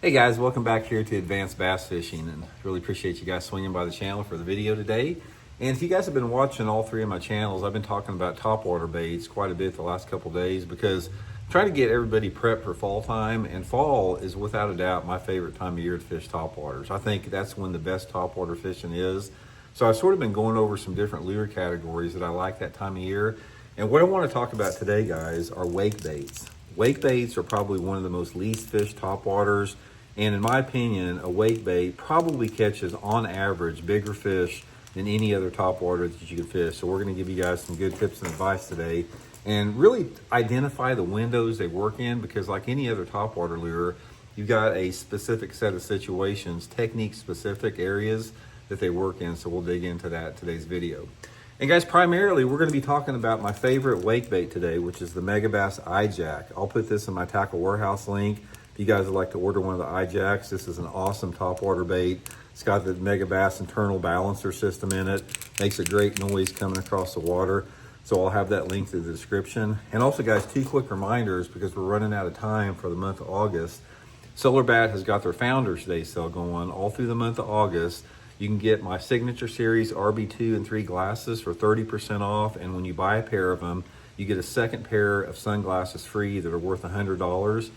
Hey guys, welcome back here to Advanced Bass Fishing, and really appreciate you guys swinging by the channel for the video today. And if you guys have been watching all three of my channels, I've been talking about topwater baits quite a bit the last couple days because I'm trying to get everybody prepped for fall time, and fall is without a doubt my favorite time of year to fish topwaters. I think that's when the best topwater fishing is. So I've sort of been going over some different lure categories that I like that time of year. And what I want to talk about today, guys, are wake baits. Wake baits are probably one of the most least fished topwaters. And in my opinion, a wake bait probably catches, on average, bigger fish than any other topwater that you can fish. So we're gonna give you guys some good tips and advice today and really identify the windows they work in, because like any other topwater lure, you've got a specific set of situations, technique-specific areas that they work in. So we'll dig into that in today's video. And guys, primarily, we're gonna be talking about my favorite wake bait today, which is the Megabass I Jack. I'll put this in my Tackle Warehouse link. If you guys would like to order one of the iJacks, this is an awesome topwater bait. It's got the Megabass internal balancer system in it. Makes a great noise coming across the water. So I'll have that linked in the description. And also guys, two quick reminders because we're running out of time for the month of August. SolarBat has got their Founders Day sale going all through the month of August. You can get my Signature Series RB2 and 3 glasses for 30% off. And when you buy a pair of them, you get a second pair of sunglasses free that are worth $100.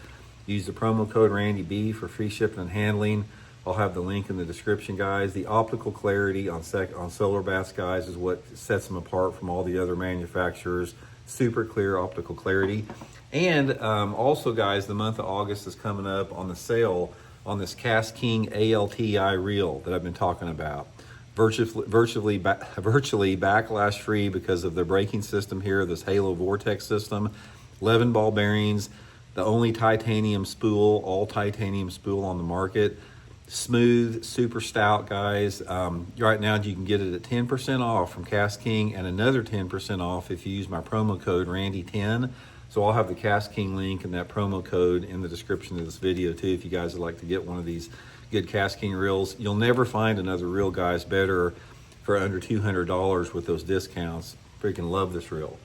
Use the promo code RandyB for free shipping and handling. I'll have the link in the description, guys. The optical clarity on SolarBats, guys, is what sets them apart from all the other manufacturers. Super clear optical clarity. And also, guys, the month of August is coming up on the sale on this Cast King ALTI reel that I've been talking about. Virtually backlash free because of the braking system here, this Halo Vortex system. 11 ball bearings. The only titanium spool, all titanium spool on the market. Smooth, super stout, guys. Right now you can get it at 10% off from Cast King and another 10% off if you use my promo code RANDY10. So I'll have the Cast King link and that promo code in the description of this video too if you guys would like to get one of these good Cast King reels. You'll never find another reel, guys, better for under $200 with those discounts. Freaking love this reel.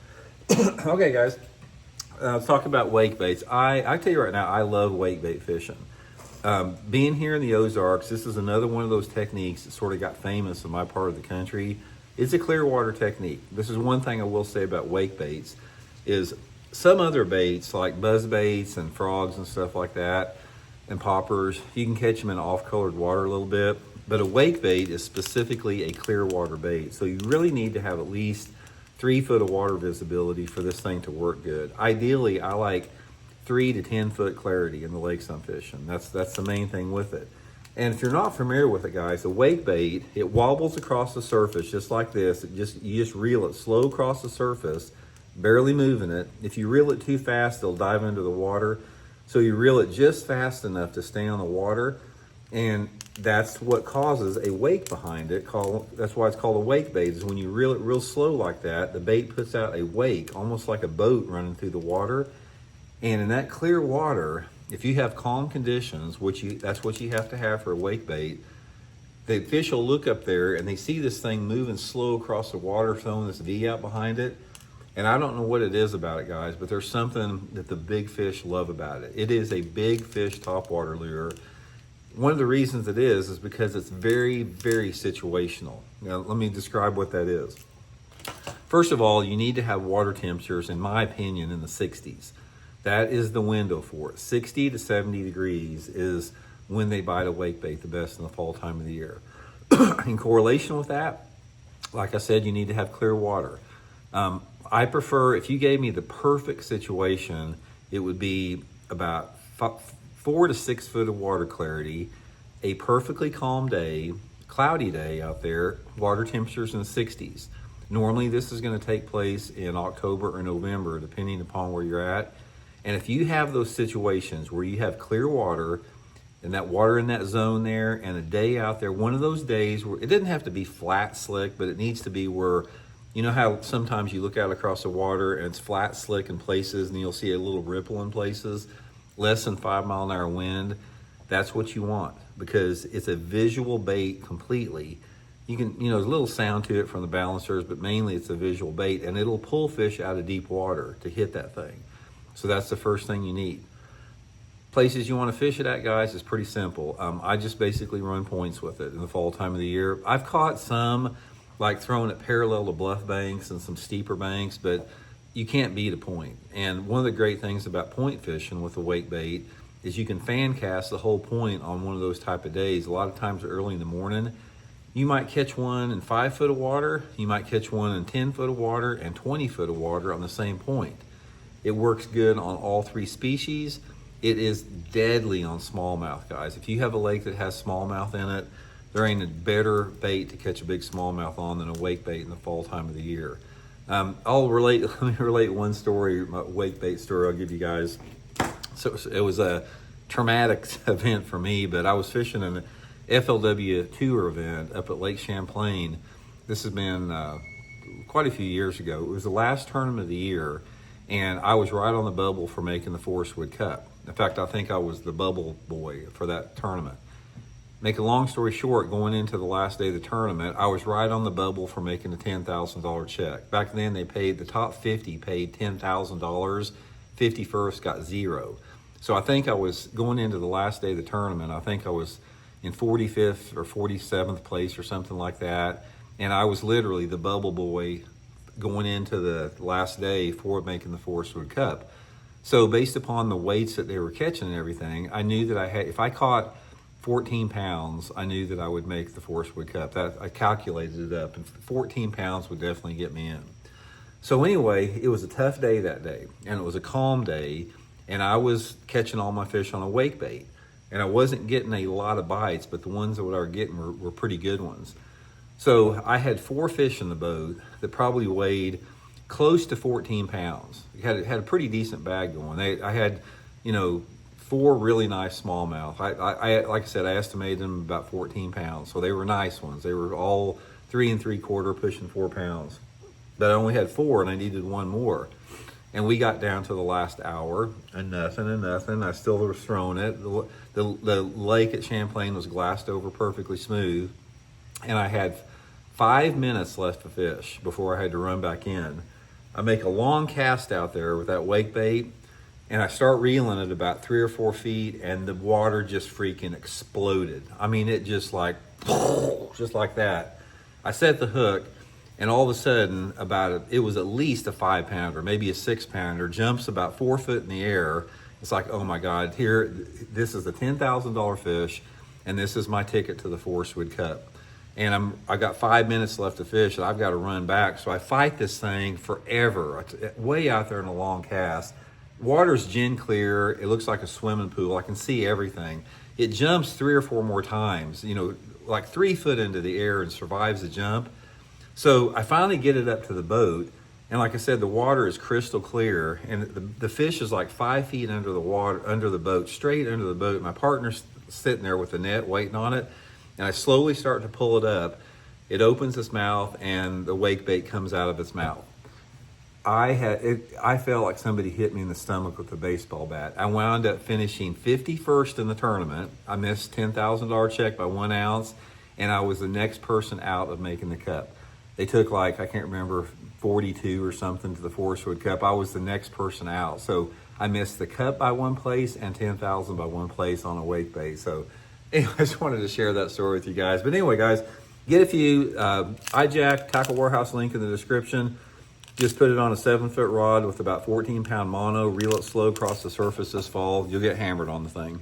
Okay, guys. Let's talk about wake baits. I tell you right now, I love wake bait fishing. Being here in the Ozarks, this is another one of those techniques that sort of got famous in my part of the country. It's a clear water technique. This is one thing I will say about wake baits is some other baits like buzz baits and frogs and stuff like that and poppers, you can catch them in off-colored water a little bit, but a wake bait is specifically a clear water bait. So you really need to have at least 3 foot of water visibility for this thing to work good. Ideally, I like 3 to 10 foot clarity in the lakes I'm fishing. That's the main thing with it. And if you're not familiar with it, guys, a wake bait, it wobbles across the surface just like this. You just reel it slow across the surface, barely moving it. If you reel it too fast, it'll dive into the water. So you reel it just fast enough to stay on the water, and that's what causes a wake behind it. That's why it's called a wake bait, is when you reel it real slow like that, the bait puts out a wake, almost like a boat running through the water. And in that clear water, if you have calm conditions, that's what you have to have for a wake bait, the fish will look up there and they see this thing moving slow across the water, throwing this V out behind it. And I don't know what it is about it, guys, but there's something that the big fish love about it. It is a big fish topwater lure. One of the reasons it is because it's very, very situational. Now, let me describe what that is. First of all, you need to have water temperatures, in my opinion, in the 60s. That is the window for it. 60 to 70 degrees is when they bite a wake bait the best in the fall time of the year. In correlation with that, like I said, you need to have clear water. I prefer, if you gave me the perfect situation, it would be about 4 to 6 foot of water clarity, a perfectly calm day, cloudy day out there, water temperatures in the 60s. Normally this is going to take place in October or November, depending upon where you're at. And if you have those situations where you have clear water and that water in that zone there and a day out there, one of those days where it doesn't have to be flat slick, but it needs to be where, you know how sometimes you look out across the water and it's flat slick in places and you'll see a little ripple in places, less than 5 mile an hour wind. That's what you want because it's a visual bait completely. You can, there's a little sound to it from the balancers, but mainly it's a visual bait and it'll pull fish out of deep water to hit that thing. So that's the first thing you need. Places you want to fish it at, guys, is pretty simple. I just basically run points with it in the fall time of the year. I've caught some, like throwing it parallel to bluff banks and some steeper banks, but you can't beat a point. And one of the great things about point fishing with the wake bait is you can fan cast the whole point on one of those type of days. A lot of times early in the morning, you might catch one in 5 foot of water, you might catch one in 10 foot of water and 20 foot of water on the same point. It works good on all 3 species. It is deadly on smallmouth, guys. If you have a lake that has smallmouth in it, there ain't a better bait to catch a big smallmouth on than a wake bait in the fall time of the year. Let me relate one story, my wake bait story I'll give you guys. So it was a traumatic event for me, but I was fishing an FLW tour event up at Lake Champlain. This has been quite a few years ago. It was the last tournament of the year, and I was right on the bubble for making the Forest Wood Cup. In fact, I think I was the bubble boy for that tournament. Make a long story short, going into the last day of the tournament, I was right on the bubble for making a $10,000 check. Back then, they paid, the top 50 paid $10,000, 51st got 0. So I think I was going into the last day of the tournament, I think I was in 45th or 47th place or something like that. And I was literally the bubble boy going into the last day for making the Forest Wood Cup. So based upon the weights that they were catching and everything, I knew that I had, if I caught 14 pounds, I knew that I would make the Forest Wood Cup. That I calculated it up, and 14 pounds would definitely get me in. So anyway, it was a tough day that day, and it was a calm day, and I was catching all my fish on a wake bait. And I wasn't getting a lot of bites, but the ones that I were getting were pretty good ones. So I had 4 fish in the boat that probably weighed close to 14 pounds. It had a pretty decent bag going. I had, 4 really nice smallmouth. I like I said, I estimated them about 14 pounds. So they were nice ones. They were all 3 3/4, pushing 4 pounds. But I only had 4 and I needed 1 more. And we got down to the last hour and nothing. I still was throwing it. The lake at Champlain was glassed over perfectly smooth. And I had 5 minutes left to fish before I had to run back in. I make a long cast out there with that wake bait, and I start reeling at about 3 or 4 feet, and the water just freaking exploded. I mean, it just like that. I set the hook, and all of a sudden, it was at least a 5-pounder, maybe a 6-pounder, jumps about 4 foot in the air. It's like, oh my God, this is a $10,000 fish, and this is my ticket to the Forest Wood Cup. And I got 5 minutes left to fish, and I've got to run back. So I fight this thing forever, way out there in a long cast. Water's gin clear. It looks like a swimming pool. I can see everything. It jumps 3 or 4 more times, like 3 foot into the air, and survives the jump. So I finally get it up to the boat. And like I said, the water is crystal clear, and the fish is like 5 feet under the water, under the boat, straight under the boat. My partner's sitting there with the net waiting on it. And I slowly start to pull it up. It opens its mouth, and the wake bait comes out of its mouth. I felt like somebody hit me in the stomach with a baseball bat. I wound up finishing 51st in the tournament. I missed $10,000 check by 1 ounce, and I was the next person out of making the cup. They took I can't remember, 42 or something to the Forest Wood Cup. I was the next person out. So I missed the cup by 1 place and 10,000 by 1 place on a wake bait. So anyway, I just wanted to share that story with you guys. But anyway, guys, get a few iJack Tackle Warehouse link in the description. Just put it on a 7-foot rod with about 14-pound mono. Reel it slow across the surface this fall. You'll get hammered on the thing.